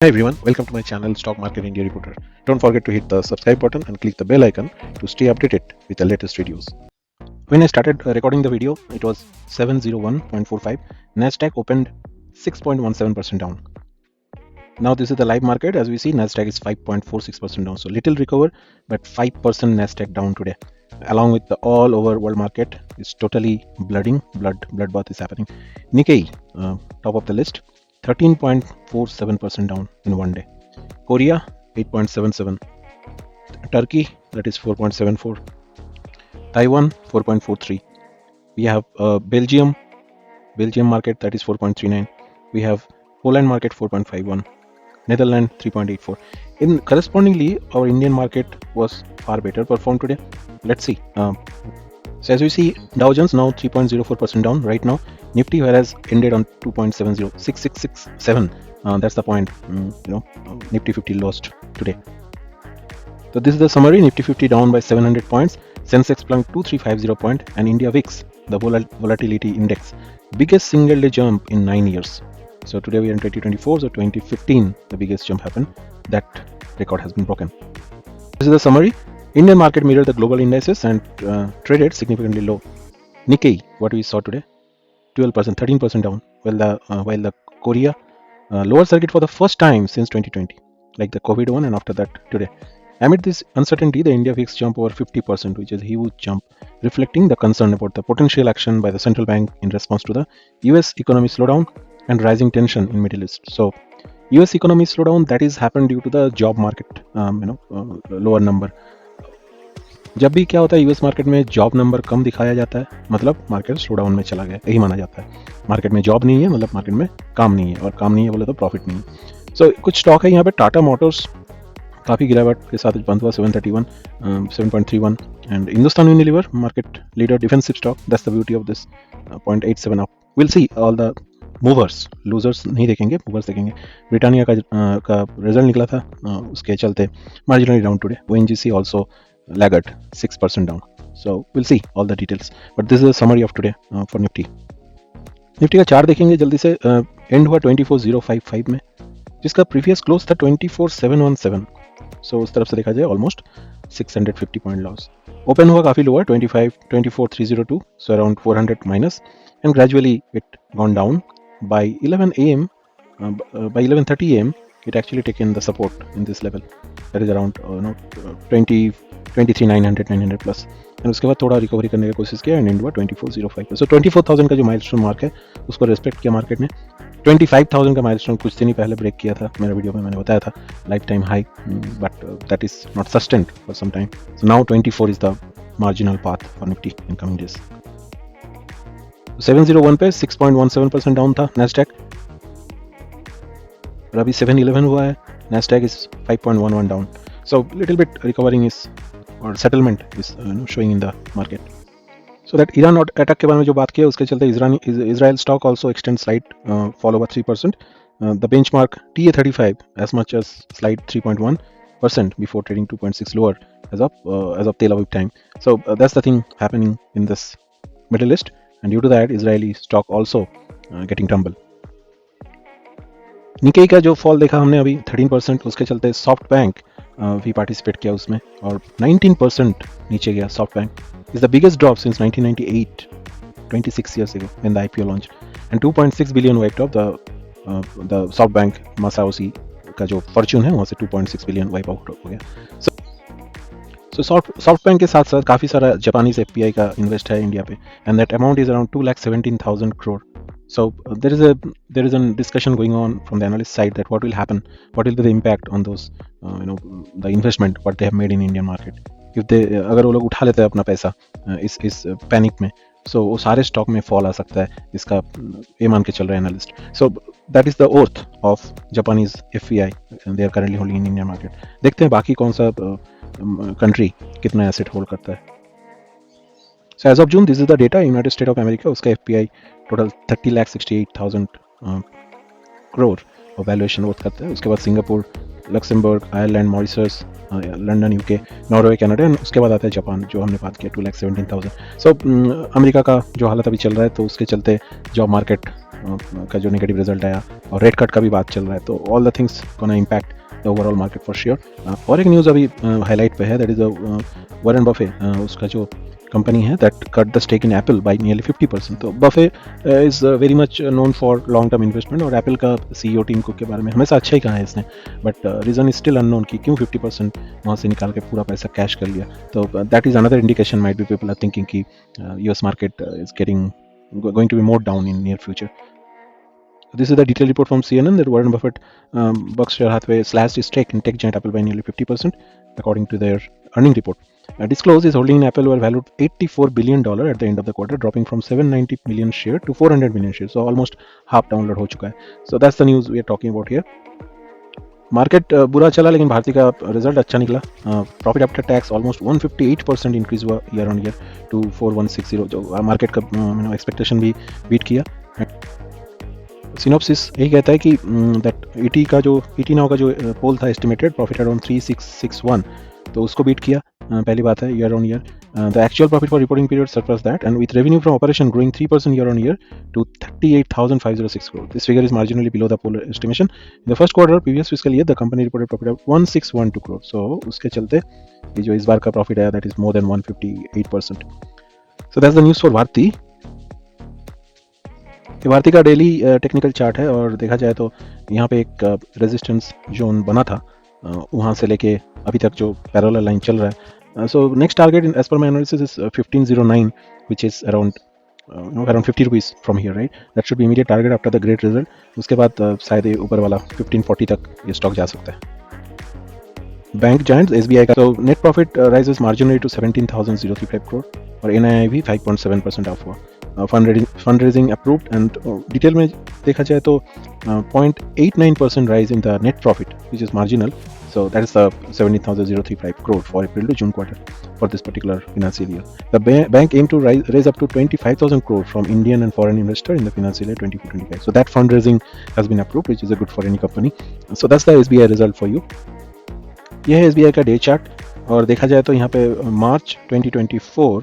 Hi everyone, welcome to my channel Stock Market India Reporter. Don't forget to hit the subscribe button and click the bell icon to stay updated with the latest videos. When I started recording the video, it was 701.45. Nasdaq opened 6.17% down. Now this is the live market. As we see, Nasdaq is 5.46% down. So little recover, but 5% Nasdaq down today. Along with the all over world market, it's totally bloodbath is happening. Nikkei, top of the list, 13.47% down in one day. Korea 8.77, Turkey that is 4.74, Taiwan 4.43. We have Belgium market that is 4.39. We have Poland market 4.51, Netherlands 3.84. In correspondingly, our Indian market was far better performed today. Let's see. So as we see, Dow Jones now 3.04% down right now. Nifty whereas ended on 2.706667. That's the point. Nifty 50 lost today. So this is the summary. Nifty 50 down by 700 points. Sensex plunked 2350 point, and India VIX, the volatility index, biggest single day jump in 9 years. So today we are in 2024. So 2015 the biggest jump happened. That record has been broken. This is the summary. Indian market mirrored the global indices and traded significantly low. Nikkei, what we saw today, 12%, 13% down. While the Korea lower circuit for the first time since 2020, like the COVID one, and after that today. Amid this uncertainty, the India VIX jumped over 50%, which is a huge jump, reflecting the concern about the potential action by the central bank in response to the US economy slowdown and rising tension in Middle East. So, US economy slowdown that is happened due to the job market, lower number. जब भी क्या होता है US market में job number कम दिखाया जाता है, मतलब मार्केट स्लो डाउन में चला गया, यही माना जाता है. मार्केट में जॉब नहीं है मतलब मार्केट में काम नहीं है, और काम नहीं है बोले तो प्रॉफिट नहीं है. सो कुछ स्टॉक है यहाँ पे. टाटा मोटर्स काफ़ी गिरावट के साथ बंद हुआ 731, 7.31. And Hindustan Unilever market leader defensive stock, that's the beauty of this, 0.87 up. Will see all the movers. Losers नहीं देखेंगे, मूवर्स देखेंगे. ब्रिटानिया का रिजल्ट निकला था, उसके चलते marginally down today. ONGC also laggard 6% down. So we'll see all the details, but this is a summary of today for Nifty. Nifty का chart देखेंगे जल्दी से. एंड हुआ 24055 में, जिसका प्रीवियस क्लोज था 24717. सो उस तरफ से देखा जाए ऑलमोस्ट 650 पॉइंट लॉस. ओपन हुआ काफ़ी lower 25302, so around 400 minus, and gradually it gone down by 11 AM. By 11:30 AM it actually taken the support in this level, that is around 23,900 plus, and उसके बाद थोड़ा रिकवरी करने की कोशिश किया and and हुआ 2405. सो 24,000 का जो माइलस्टोन मार्क है उसको रेस्पेक्ट किया मार्केट ने. 25,000 का माइलस्टोन कुछ दिन ही पहले ब्रेक किया था, मेरे वीडियो में मैंने बताया था, lifetime high, but that is not sustained for some time. So now 24 is the marginal path for Nifty in coming days. 701 पे 6.17% डाउन था नैस्डैक, और अभी 711 हुआ है. Nasdaq is 5.11 down. So little bit recovering is, or settlement is showing in the market. So that Iran attack के बारे में जो बात की है उसके चलते Israel stock also extend slight fall over 3%. The benchmark TA35 as much as slide 3.1% before trading 2.6 lower as of Tel Aviv time. So that's the thing happening in this Middle East, and due to that Israeli stock also getting tumble. Nikkei का जो fall देखा हमने अभी 13%, उसके चलते soft bank भी participate किया उसमें, और 19% नीचे गया. Soft bank is the biggest drop since 1998, 26 years ago when the IPO launched, and 2.6 billion wiped off the SoftBank. Masayoshi का जो फॉर्च्यून है वहाँ से 2.6 बिलियन वाइप आउट हो गया. सो सॉफ्ट बैंक के साथ साथ काफ़ी सारा जापानीज FPI का इन्वेस्ट है इंडिया पे, and that amount is around 2,17,000 crore. So there is a discussion going on from the analyst side that what will happen, what will be the impact on those the investment what they have made in Indian market. If they अगर वो लोग उठा लेते हैं अपना पैसा इस panic में, so वो सारे स्टॉक में फॉल आ सकता है, इसका ये मान के चल रहा है analyst. So that is the oath of Japanese FPI they are currently holding in Indian market. देखते हैं बाकी कौन सा कंट्री कितना एसेट होल्ड करता है. So as of June, this is the data. United States of America, उसका FPI total 30,68,000 crore और वैल्यूएशन वर्थ करता है. उसके बाद Singapore, Luxembourg, Ireland, Mauritius, London, UK, Norway, Canada, and उसके बाद आता है जापान जो हमने बात किया 2,17,000. सो अमेरिका का जो हालत अभी चल रहा है तो उसके चलते जॉब मार्केट का जो नेगेटिव रिजल्ट आया, और रेट कट का भी बात चल रहा है, तो all the things gonna impact the overall market for sure. और एक न्यूज़ अभी हाईलाइट पे है, दैट इज़ वॉरेन बफे, उसका जो कंपनी है that cut the stake in Apple by nearly 50%। तो Buffett is very much known for long term investment, और एप्पल का CEO टीम कुक के बारे में हमेशा अच्छा ही कहा है इसने, but reason is still unknown कि क्यों 50% वहाँ से निकाल के पूरा पैसा कैश कर लिया। तो that is another indication might be people are thinking कि US market is getting going to be more down in near future. This is the detailed report from CNN that Warren Buffett, Berkshire Hathaway slashed his stake in tech giant Apple by nearly 50%, according to their earning report. Disclosed his holding in Apple were valued $84 billion at the end of the quarter, dropping from 790 million shares to 400 million shares. So almost half download हो चुका है. So that's the news we are talking about here. Market बुरा चला, लेकिन भारती का result अच्छा निकला। Profit after tax almost 158% increase हुआ ईयर ऑन ईयर टू 4160, जो मार्केट का एक्सपेक्टेशन भी बीट किया। सिनॉप्सिस यही कहता है कि दैट ईटी नाउ का जो पोल था एस्टिमेटेड प्रॉफिट अराउंड 3661, तो उसको बीट किया, पहली बात है year on year. The actual profit for reporting period surpass that, and with revenue from operation growing 3% year on year to 38,506 crore. This figure is marginally below the poll estimation. In the first quarter previous fiscal year, the company reported profit of 1612 crore. So उसके चलते ये जो इस बार का profit आया, that is more than 158%. So that's the news for Bharti. Bharti का daily technical chart है, और देखा जाए तो यहाँ पे एक रेजिस्टेंस जोन बना था, वहाँ से लेके अभी तक जो पैरेलल लाइन चल रहा है। So next target in as per my analysis is 1509, which is around around 50 rupees from here, right? That should be immediate target after the great result. उसके बाद शायद ये ऊपर वाला 1540 तक ये स्टॉक जा सकता है। बैंक जायंट्स SBI का तो net profit rises marginally to 17,035 crore, और NII भी 5.7% ऑफ हुआ। Fund raising approved, and detail में देखा जाए तो 0.89% rise in the net profit which is marginal. So that is the 17,035 crore for April to June quarter for this particular financial year. The bank aimed to raise up to 25,000 crore from Indian and foreign investor in the financial year 24-25. So that fundraising has been approved, which is a good for any company. So that's the SBI result for you. यह है SBI का day chart, और देखा जाए तो यहाँ पे मार्च 2024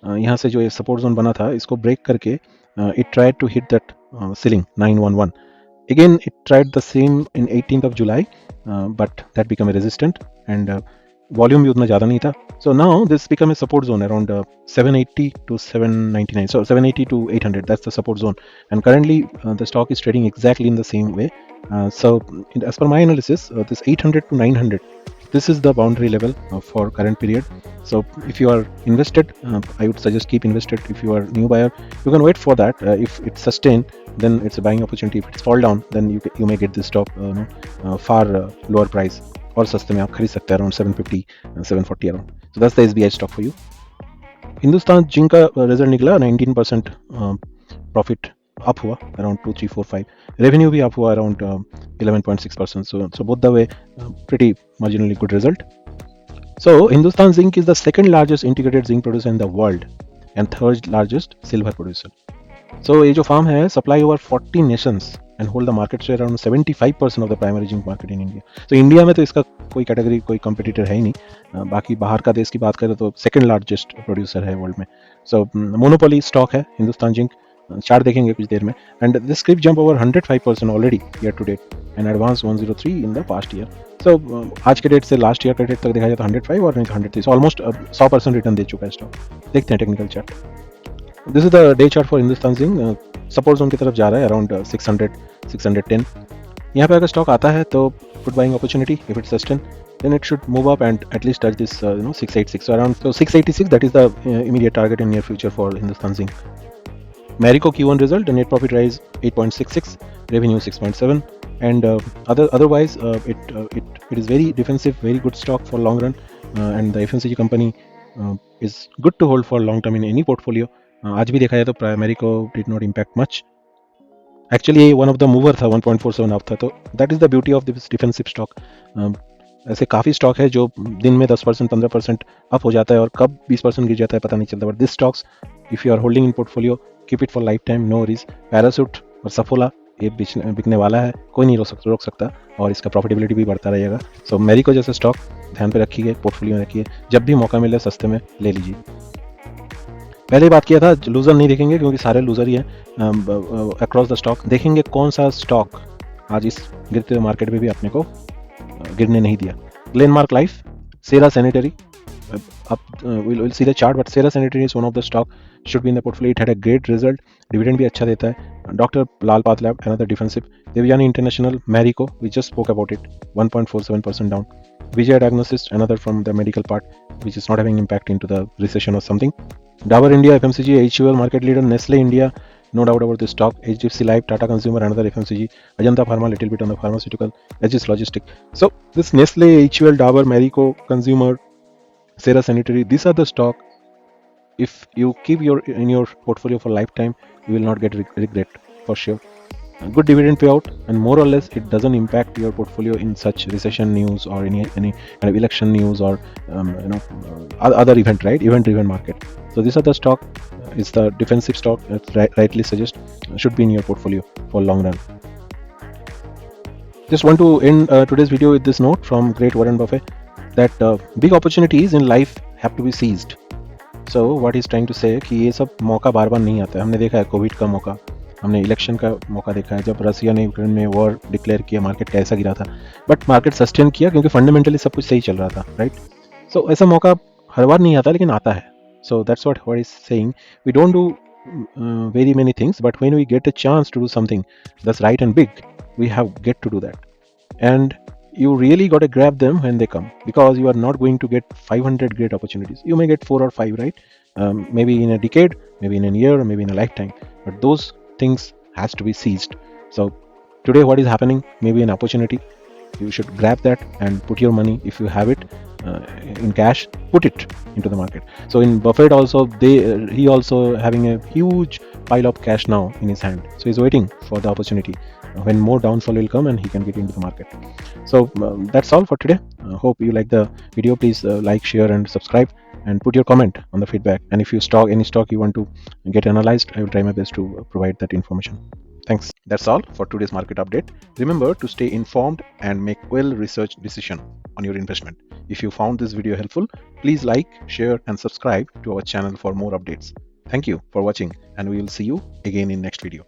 यहाँ से जो ये सपोर्ट जोन बना था, इसको ब्रेक करके it tried to hit that ceiling 911. Again, it tried the same in 18th of July, but that became a resistant, and volume भी उतना ज़्यादा नहीं था. So now this become a support zone around 780 to 799. So 780 to 800, that's the support zone. And currently the stock is trading exactly in the same way. So as per my analysis, this 800 to 900, this is the boundary level for current period. So if you are invested, I would suggest keep invested. If you are new buyer, you can wait for that. If it's sustained, then it's a buying opportunity. If it's fall down, then you may get this stock far lower price, और सस्ते में आप खरीद सकते हैं, around 750 740 around. So that's the SBI stock for you. Hindustan zinc का result निकला, 19% profit up हुआ, अराउंड 2345. रेवेन्यू भी अप हुआ around 11.6%. So both the way pretty marginally good result. So Hindustan Zinc is the second largest integrated zinc producer in the world and third largest silver producer. So ये जो farm है supply over 40 Nations and hold the market share around 75% of the primary zinc market in India. तो India में तो इसका कोई category, कोई competitor है ही नहीं. बाकी बाहर का देश की बात करें तो सेकंड लार्जेस्ट प्रोड्यूसर है वर्ल्ड में. सो मोनोपोली स्टॉक है हिंदुस्तान जिंक. चार्ट देखेंगे कुछ देर में, and this script jump over 105% already year to date and advance 103 in the past year. So आज के डेट से लास्ट ईयर के डेट तक देखा जाए तो 105 और नहीं तो 103. सो ऑलमोस्ट 100% रिटर्न दे चुका है स्टॉक. देखते हैं technical chart. This is the day chart for Hindustan zinc. Support zone की तरफ जा रहा है अराउंड 600 610. यहाँ पे अगर स्टॉक आता है तो good buying opportunity. If it's sustain then it should move up and at least touch this 686. So around 686, that is the immediate target in near future for Hindustan Zinc. Marico Q1 result, the net profit rise 8.66, revenue 6.7, and otherwise it is very defensive, very good stock for long run, and the FMCG company is good to hold for long term in any portfolio. आज भी देखा जाए तो Marico did not impact much. Actually one of the mover था, 1.47 up था. तो that is the beauty of this defensive stock. ऐसे काफ़ी स्टॉक है जो दिन में 10% 15% अप हो जाता है और कब 20% गिर जाता है पता नहीं चलता. But this stocks if you are holding in portfolio, keep it for life time, no worries. Parachute और सफोला ये बिकने वाला है, कोई नहीं रोक सकता, और इसका प्रॉफिटेबिलिटी भी बढ़ता रहेगा. सो मैरिको जैसे स्टॉक ध्यान पे रखिए, पोर्टफोलियो में रखिए, जब भी मौका मिले सस्ते में ले लीजिए. पहले ही बात किया था, लूजर नहीं देखेंगे क्योंकि सारे लूजर ही है अक्रॉस द स्टॉक। देखेंगे कौन सा स्टॉक आज इस गिरते हुए मार्केट में भी अपने को गिरने नहीं दिया। Glenmark life, Cera sanitary, we'll see the chart, but Cera Sanitary is one of the stock should be in the portfolio. It had a great result, dividend भी अच्छा देता है। Dr. Lal Pathlab, another defensive। Devyani International, Marico, we just spoke about it, 1.47% down। Vijay Diagnosis, another from the medical part, which is not having impact into the recession or something। Dabur India, FMCG, HUL market leader, Nestle India, no doubt about this stock। HDFC Life, Tata Consumer, another FMCG, Ajanta Pharma, little bit on the pharmaceutical, Aegis Logistic। So this Nestle, HUL, Dabur, Marico, Consumer, Cera Sanitary, these are the stock. If you keep in your portfolio for lifetime, you will not get regret for sure. A good dividend payout, and more or less it doesn't impact your portfolio in such recession news or any kind of election news or other event, right? Event driven market. So these are the stock. It's the defensive stock. Rightly suggest should be in your portfolio for long run. Just want to end today's video with this note from great Warren Buffett, that big opportunities in life have to be seized. So what he's trying to say कि ये सब मौका बार बार नहीं आता है। हमने देखा है कोविड का मौका, हमने इलेक्शन का मौका देखा है, जब रसिया ने यूक्रेन में वॉर डिक्लेयर किया मार्केट कैसा गिरा था, बट मार्केट सस्टेन किया क्योंकि फंडामेंटली सब कुछ सही चल रहा था, राइट। सो ऐसा मौका हर बार नहीं आता लेकिन आता है। So that's what is saying, we don't do very many things, but when we get a chance to do something that's right and big, we have get to do that. And you really got to grab them when they come, because you are not going to get 500 great opportunities. You may get 4 or 5, right? Maybe in a decade, maybe in a year, or maybe in a lifetime, but those things has to be seized. So today what is happening, maybe an opportunity, you should grab that and put your money, if you have it in cash, put it into the market. So in Buffett also, he also having a huge pile of cash now in his hand, so he's waiting for the opportunity when more downfall will come and he can get into the market. So that's all for today. Hope you like the video. Please like, share and subscribe, and put your comment on the feedback. And if you any stock you want to get analyzed, I will try my best to provide that information. Thanks. That's all for today's market update. Remember to stay informed and make well-researched decision on your investment. If you found this video helpful, please like, share and subscribe to our channel for more updates. Thank you for watching, and we will see you again in next video.